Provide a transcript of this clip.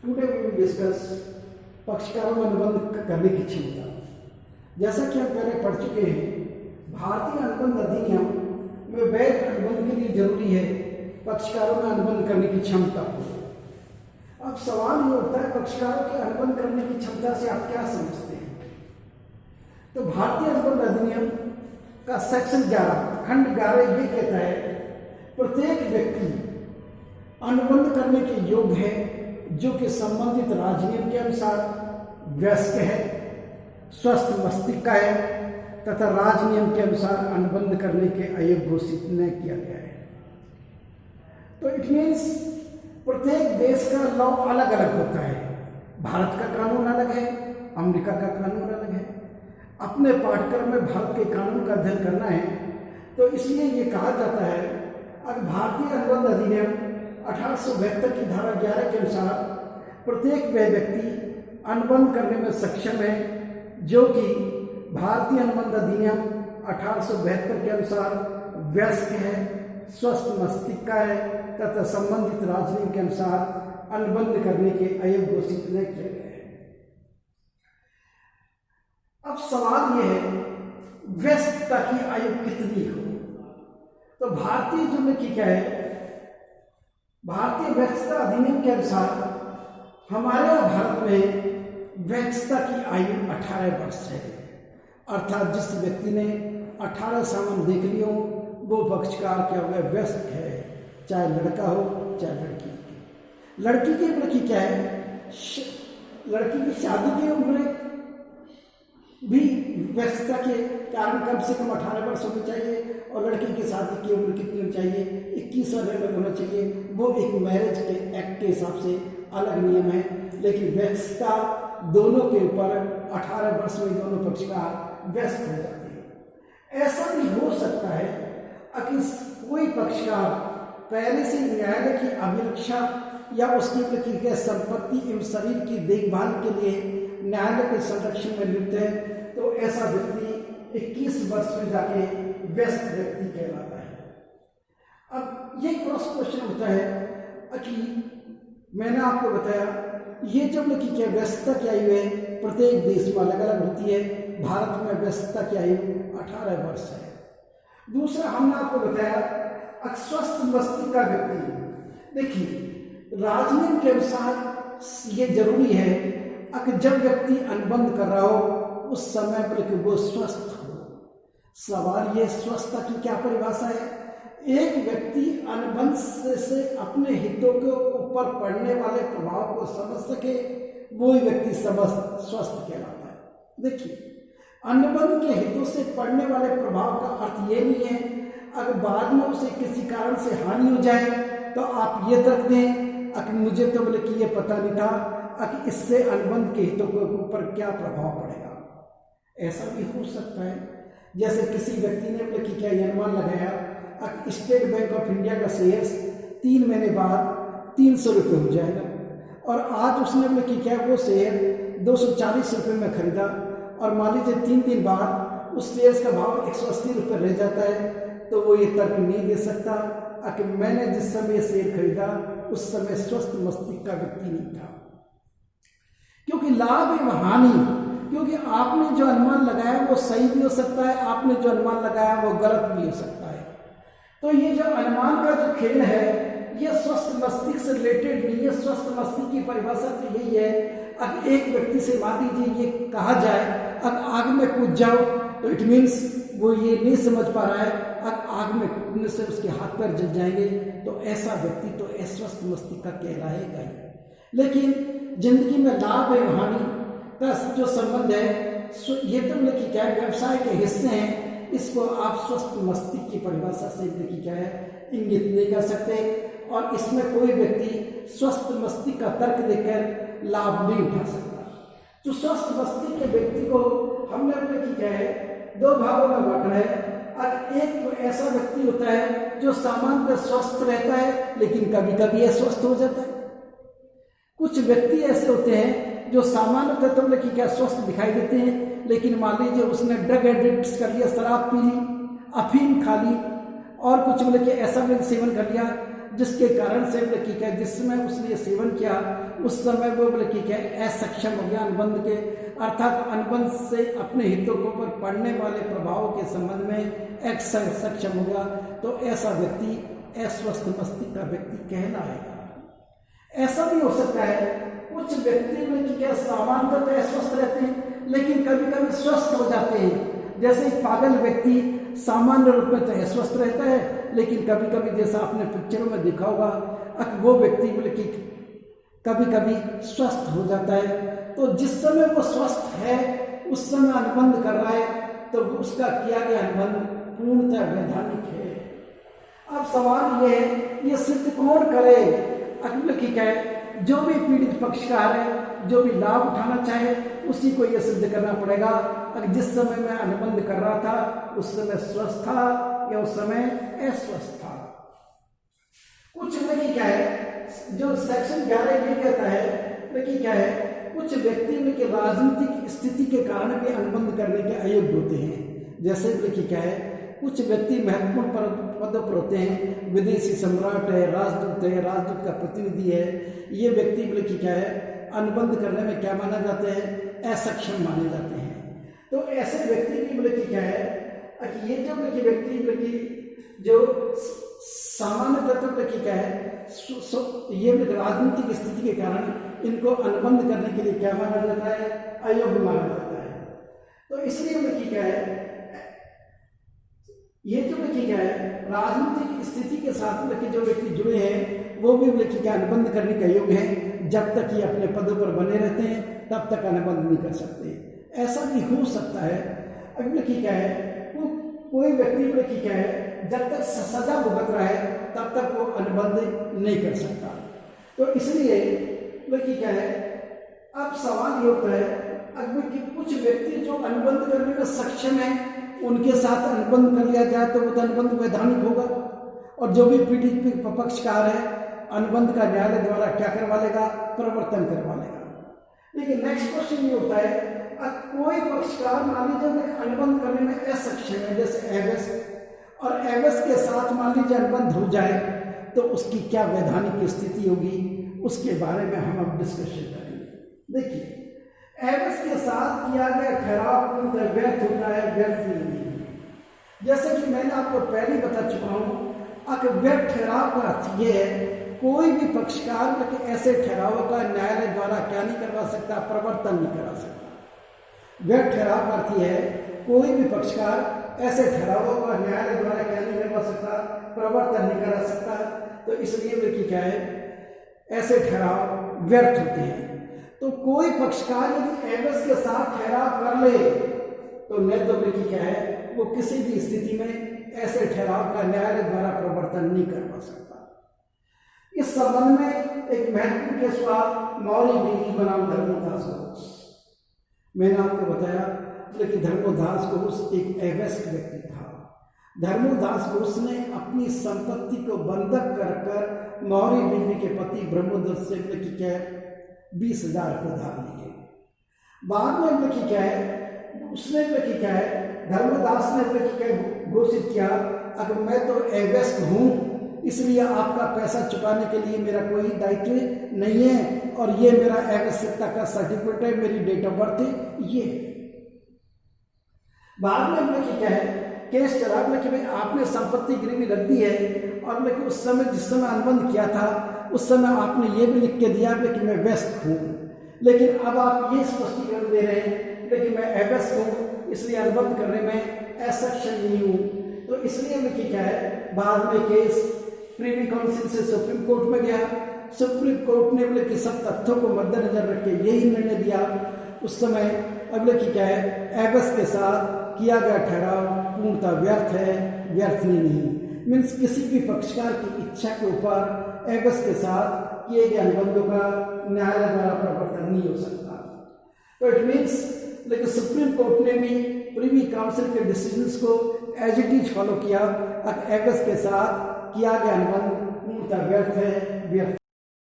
Today we will discuss पक्षकारों में अनुबंध करने की क्षमता। जैसा कि हम पहले पढ़ चुके हैं, भारतीय अनुबंध अधिनियम में वैध अनुबंध के लिए जरूरी है पक्षकारों में अनुबंध करने की क्षमता। अब सवाल ये उठता है, पक्षकारों के अनुबंध करने की क्षमता से आप क्या समझते हैं? तो भारतीय अनुबंध अधिनियम का सेक्शन 11 खंड 11 ये कहता है, प्रत्येक व्यक्ति अनुबंध करने के योग्य है जो कि संबंधित राजनियम के अनुसार वयस्क है, स्वस्थ मस्तिष्क का है तथा राजनियम के अनुसार अनुबंध करने के अयोग्य घोषित न किया गया है। तो इट मीन्स प्रत्येक देश का लॉ अलग अलग होता है। भारत का कानून अलग है, अमेरिका का कानून अलग है। अपने पाठ्यक्रम में भारत के कानून का अध्ययन करना है, तो इसलिए ये कहा जाता है, अगर भारतीय अनुबंध अधिनियम 1872 की धारा 11 के अनुसार प्रत्येक वह व्यक्ति अनुबंध करने में सक्षम है जो कि भारतीय अनुबंध अधिनियम 1872 के अनुसार वयस्क है, स्वस्थ मस्तिष्क का है तथा संबंधित राजनियम के अनुसार अनुबंध करने के अयोग्य घोषित न किया गया है। अब सवाल यह है, वयस्कता की आयु कितनी हो? तो भारतीय जो में क्या है, भारतीय वयस्कता अधिनियम के अनुसार हमारे भारत में वयस्कता की आयु 18 वर्ष है। अर्थात जिस व्यक्ति ने 18 सावन देख लियो वो पक्षकार क्या हुआ, वयस्क है, चाहे लड़का हो चाहे लड़की। लड़की की उम्र क्या है? लड़की की शादी की उम्र भी वयस्कता के कारण कम से कम 18 वर्ष होनी चाहिए, और लड़की की शादी की उम्र कितनी होनी चाहिए? 21 वर्ष होना चाहिए। वो एक मैरिज के एक्ट के हिसाब से अलग नियम है, लेकिन वयस्कता दोनों के ऊपर 18 वर्ष में दोनों पक्षकार वयस्क हो जाते हैं। ऐसा भी हो सकता है कि कोई पक्षकार पहले से न्यायालय की अभिरक्षा या उसकी संपत्ति एवं शरीर की देखभाल के लिए न्यायालय के संरक्षण में लिप्त है, तो ऐसा व्यक्ति 21 वर्ष में जाके वयस्क व्यक्ति कहलाता है। अब ये क्रॉस क्वेश्चन होता है कि मैंने आपको बताया ये जो क्या वयस्कता की आयु है प्रत्येक देश में अलग अलग होती है। भारत में वयस्कता की आयु 18 वर्ष है। दूसरा हमने आपको बताया स्वस्थ मस्तिष्क का व्यक्ति। देखिए, राजनीति के अनुसार ये जरूरी है कि जब व्यक्ति अनुबंध कर रहा हो उस समय पर वो स्वस्थ हो। सवाल ये, स्वस्थता की क्या परिभाषा है? एक व्यक्ति अनुबंध से अपने हितों के ऊपर पड़ने वाले प्रभाव को समझ सके, वो व्यक्ति स्वस्थ कहलाता है। देखिए, अनुबंध के हितों से पड़ने वाले प्रभाव का अर्थ ये नहीं है अगर बाद में उसे किसी कारण से हानि हो जाए तो आप ये तर्क दें कि मुझे तो कि ये पता नहीं था कि इससे अनुबंध के हितों के ऊपर क्या प्रभाव पड़ेगा। ऐसा भी हो सकता है, जैसे किसी व्यक्ति ने क्या अनुमान लगाया कि स्टेट बैंक ऑफ इंडिया का शेयर्स 3 महीने बाद 300 रुपये हो जाएगा, और आज उसने क्या वो शेयर 240 रुपये में खरीदा, और मान लीजिए 3 दिन बाद उस शेयर का भाव 180 रुपये रह जाता है, तो वो ये तर्क नहीं दे सकता कि मैंने जिस समय शेयर खरीदा उस समय स्वस्थ मस्तिष्क का व्यक्ति नहीं था। क्योंकि लाभ एवं हानि, क्योंकि आपने जो अनुमान लगाया वो सही भी हो सकता है, आपने जो अनुमान लगाया वो गलत भी हो सकता है। तो ये जो अनुमान का जो खेल है ये स्वस्थ मस्तिष्क से रिलेटेड नहीं है। स्वस्थ मस्तिष्क की परिभाषा तो यही है, अब एक व्यक्ति से मान लीजिए ये कहा जाए अब आग में कूद जाओ, तो इट मीन्स वो ये नहीं समझ पा रहा है अब आग में कूदने से उसके हाथ पैर जल जाएंगे, तो ऐसा व्यक्ति तो अस्वस्थ मस्तिष्क का कहलाएगा ही। लेकिन जिंदगी में लाभ एवं हानि का जो संबंध है ये तो क्या व्यवसाय के हिस्से हैं, इसको आप स्वस्थ मस्तिष्क की परिभाषा से क्या है इंगित नहीं कर सकते, और इसमें कोई व्यक्ति स्वस्थ मस्तिष्क का तर्क देकर लाभ नहीं उठा सकता। तो स्वस्थ मस्तिष्क के व्यक्ति को हमने अपने क्या है 2 भागों में बांटा है। अब एक तो ऐसा व्यक्ति होता है जो सामान्यतः स्वस्थ रहता है लेकिन कभी कभी अस्वस्थ हो जाता है। कुछ व्यक्ति ऐसे होते हैं जो सामान्यतः तो क्या स्वस्थ दिखाई देते हैं, लेकिन मान लीजिए उसने ड्रग एडिक्ट कर लिया, शराब पी ली, अफीम खा ली और कुछ ऐसा सेवन कर लिया जिसके कारण से बोले कि क्या जिस समय उसने सेवन किया उस समय वो बोले कि क्या असक्षम हो गया अनुबंध के, अर्थात अनुबंध से अपने हितों के ऊपर पड़ने वाले प्रभावों के संबंध में सक्षम हो गया, तो ऐसा व्यक्ति अस्वस्थ मस्तिष्क का व्यक्ति कहलाएगा। ऐसा भी हो सकता है कुछ व्यक्ति में कि क्या सामान्यतः तो अस्वस्थ रहते हैं लेकिन कभी कभी स्वस्थ हो जाते हैं। जैसे एक पागल व्यक्ति सामान्य रूप में तो अस्वस्थ रहता है लेकिन कभी कभी जैसा आपने पिक्चरों में देखा होगा वो व्यक्ति बोले कि कभी कभी स्वस्थ हो जाता है। तो जिस समय वो स्वस्थ है उस समय अनुबंध कर रहा है तो उसका किया गया अनुबंध पूर्णतः वैधानिक है। अब सवाल ये है, ये सिद्ध कौन करे? अगले की क्या है, जो भी पीड़ित पक्षकार है, जो भी लाभ उठाना चाहे उसी को यह सिद्ध करना पड़ेगा। अगर जिस समय मैं अनुबंध कर रहा था उस समय स्वस्थ था या उस समय अस्वस्थ था। कुछ व्यक्ति क्या है, जो सेक्शन 11 ये कहता है व्यक्ति क्या है, कुछ व्यक्ति में के राजनीतिक स्थिति के कारण भी अनुबंध करने के अयोग्य होते हैं। जैसे व्यक्ति क्या है, कुछ व्यक्ति महत्वपूर्ण पदों पर होते हैं, विदेशी सम्राट है, राजदूत का प्रतिनिधि है, ये व्यक्ति बोले कि क्या है अनुबंध करने में क्या माना जाते हैं, असक्षम माने जाते हैं। तो ऐसे व्यक्ति भी बोले कि क्या है, ये जो व्यक्ति बोले कि जो सामान्य तत्व बोले कि क्या है, ये राजनीतिक स्थिति के कारण इनको अनुबंध करने के लिए क्या माना जाता है, अयोग्य माना जाता है। तो इसलिए बोले कि क्या है, ये जो व्यक्ति क्या है राजनीतिक स्थिति के साथ में जो व्यक्ति जुड़े हैं वो भी व्यक्ति क्या अनुबंध करने के योग्य हैं। जब तक ये अपने पदों पर बने रहते हैं तब तक अनुबंध नहीं कर सकते। ऐसा भी हो सकता है अगर व्यक्ति क्या है, कोई व्यक्ति व्यक्ति क्या है जब तक सजा भुगत रहा है तब तक वो अनुबंध नहीं कर सकता। तो इसलिए व्यक्ति क्या है, अब सवाल ये होता है अगर कि कुछ व्यक्ति जो अनुबंध करने में सक्षम है उनके साथ अनुबंध कर लिया जाए तो वो तो अनुबंध वैधानिक होगा, और जो भी पीड़ित पक्षकार है अनुबंध का न्यायालय द्वारा क्या करवा लेगा, प्रवर्तन करवा लेगा। लेकिन नेक्स्ट क्वेश्चन ये होता है, कोई पक्षकार मान लीजिए अनुबंध करने में असक्षम है, जैसे एवस, और एवस के साथ मान लीजिए अनुबंध हो जाए तो उसकी क्या वैधानिक स्थिति होगी, उसके बारे में हम अब डिस्कशन करेंगे। देखिए, एवस के साथ किया गया ठहराव व्यर्थ होता है, व्यर्थ नहीं। जैसे कि मैंने आपको पहले बता चुका हूं, अगर व्यर्थ ठहराव का अर्थ यह है कोई भी पक्षकार के ऐसे ठहरावों का न्यायालय द्वारा क्या नहीं करवा सकता, प्रवर्तन नहीं करा सकता। व्यर्थ ठहराव का अर्थ यह है कोई भी पक्षकार ऐसे ठहरावों का न्यायालय द्वारा क्या नहीं करवा सकता, प्रवर्तन नहीं करा सकता। तो इसलिए व्यक्ति क्या है, ऐसे ठहराव व्यर्थ होते हैं। तो कोई पक्षकार यदि एवस के साथ ठहराव कर ले तो न तो व्यक्ति क्या है वो किसी भी स्थिति में ऐसे ठहराव का न्यायालय द्वारा प्रवर्तन नहीं करवा सकता। इस संबंध में एक महत्वपूर्ण केस हुआ मौर्य बीवी बनाम धर्मोदास घोष। मैंने आपको बताया कि धर्मोदास घोष एक एवस व्यक्ति था। धर्मोदास घोष ने अपनी संपत्ति को बंधक कर मौर्य बीवी के पति ब्रह्मोदर से क्या 20,000 रुपये धार लिए। बाद में व्यक्ति क्या है, उसने व्यक्ति क्या है, धर्मदास ने व्यक्ति क्या घोषित किया, अगर मैं तो एवस हूं इसलिए आपका पैसा चुकाने के लिए मेरा कोई दायित्व नहीं है, और ये मेरा आवश्यकता का सर्टिफिकेट है, मेरी डेट ऑफ बर्थ है ये। बाद में व्यक्ति क्या है, केस चला कि आपने संपत्ति गिरवी रख दी है, और लेकिन उस समय जिस समय अनुबंध किया था उस समय आपने ये भी लिख के दिया कि मैं व्यस्त हूँ, लेकिन अब आप ये स्पष्टीकरण दे रहे हैं लेकिन मैं अव्यस्त हूँ इसलिए अनुबंध करने में असक्षम नहीं हूँ। तो इसलिए व्यक्ति क्या है, बाद में केस प्रीवी काउंसिल से सुप्रीम कोर्ट में गया। सुप्रीम कोर्ट ने बोले कि सब तथ्यों को मद्देनजर रख के यही निर्णय दिया। उस समय अगले की क्या है, एवस के साथ किया गया ठहराव पूर्णतः व्यर्थ है, व्यर्थ ही नहीं। मीन्स किसी भी पक्षकार की इच्छा के ऊपर एवस के साथ किए गए अनुबंधों का न्यायालय द्वारा प्रवर्तन नहीं हो सकता। तो इट मीन्स लेकिन सुप्रीम कोर्ट ने भी प्रीवी काउंसिल के डिसीजंस को एज इट इज फॉलो किया। एवस के साथ किया गया अनुबंध पूर्णतः व्यर्थ है, व्यर्थ